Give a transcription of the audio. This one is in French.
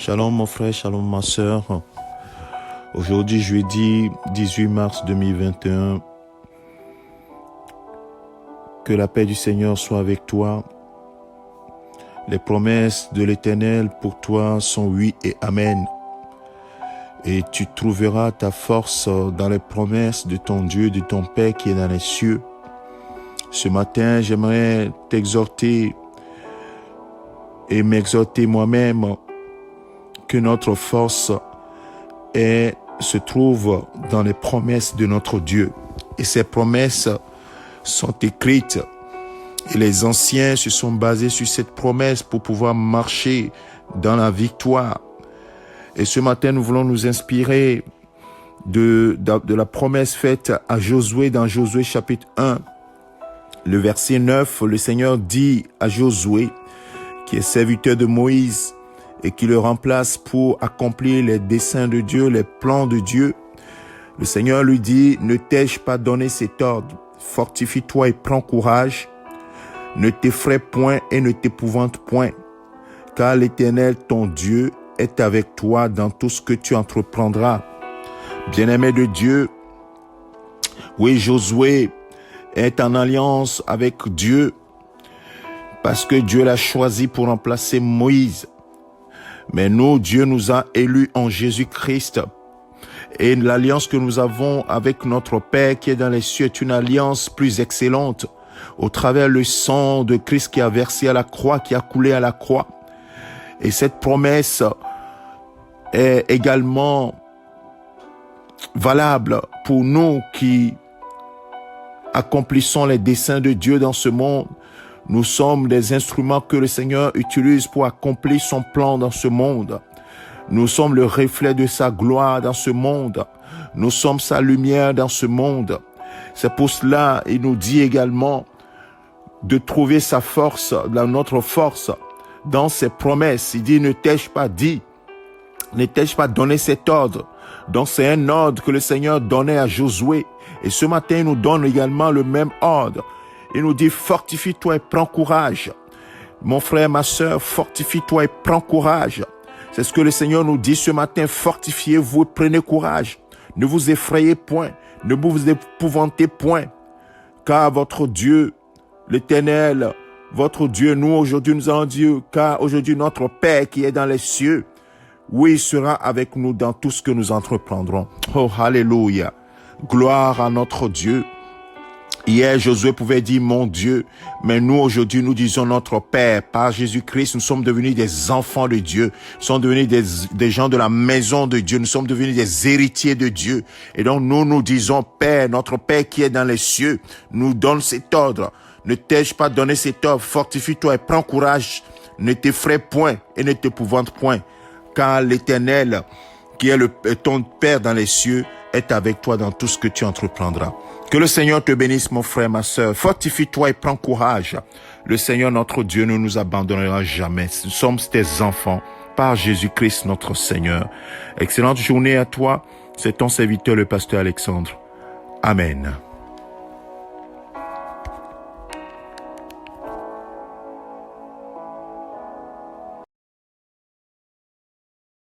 Shalom mon frère, shalom ma sœur. Aujourd'hui, jeudi 18 mars 2021, que la paix du Seigneur soit avec toi. Les promesses de l'Éternel pour toi sont oui et amen. Et tu trouveras ta force dans les promesses de ton Dieu, de ton Père qui est dans les cieux. Ce matin, j'aimerais t'exhorter et m'exhorter moi-même que notre force se trouve dans les promesses de notre Dieu. Et ces promesses sont écrites. Et les anciens se sont basés sur cette promesse pour pouvoir marcher dans la victoire. Et ce matin, nous voulons nous inspirer de la promesse faite à Josué dans Josué chapitre 1. Le verset 9, le Seigneur dit à Josué, qui est serviteur de Moïse, et qui le remplace pour accomplir les desseins de Dieu, les plans de Dieu. Le Seigneur lui dit, ne t'ai-je pas donné cet ordre? Fortifie-toi et prends courage. Ne t'effraie point et ne t'épouvante point, car l'Éternel, ton Dieu, est avec toi dans tout ce que tu entreprendras. Bien-aimé de Dieu, oui, Josué est en alliance avec Dieu parce que Dieu l'a choisi pour remplacer Moïse. Mais nous, Dieu nous a élus en Jésus-Christ. Et l'alliance que nous avons avec notre Père qui est dans les cieux est une alliance plus excellente au travers le sang de Christ qui a versé à la croix, qui a coulé à la croix. Et cette promesse est également valable pour nous qui accomplissons les desseins de Dieu dans ce monde. Nous sommes des instruments que le Seigneur utilise pour accomplir son plan dans ce monde. Nous sommes le reflet de sa gloire dans ce monde. Nous sommes sa lumière dans ce monde. C'est pour cela, il nous dit également de trouver sa force, notre force, dans ses promesses. Il dit, ne t'ai-je pas dit, ne t'ai-je pas donné cet ordre? Donc c'est un ordre que le Seigneur donnait à Josué. Et ce matin, il nous donne également le même ordre. Il nous dit, fortifie-toi et prends courage. Mon frère, ma sœur, fortifie-toi et prends courage. C'est ce que le Seigneur nous dit ce matin, fortifiez-vous et prenez courage. Ne vous effrayez point, ne vous épouvantez point, car votre Dieu, l'Éternel, votre Dieu, nous aujourd'hui nous avons dit, car aujourd'hui notre Père qui est dans les cieux, oui, sera avec nous dans tout ce que nous entreprendrons. Oh, alléluia. Gloire à notre Dieu. Hier, Josué pouvait dire mon Dieu, mais nous aujourd'hui nous disons notre Père. Par Jésus-Christ, nous sommes devenus des enfants de Dieu. Nous sommes devenus des gens de la maison de Dieu. Nous sommes devenus des héritiers de Dieu. Et donc nous disons Père, notre Père qui est dans les cieux, nous donne cet ordre. Ne t'ai-je pas donné cet ordre? Fortifie-toi et prends courage. Ne t'effraie point et ne t'épouvante point. Car l'Éternel, qui est ton Père dans les cieux, est avec toi dans tout ce que tu entreprendras. Que le Seigneur te bénisse, mon frère, ma sœur. Fortifie-toi et prends courage. Le Seigneur, notre Dieu, ne nous abandonnera jamais. Nous sommes tes enfants par Jésus-Christ, notre Seigneur. Excellente journée à toi. C'est ton serviteur, le pasteur Alexandre. Amen.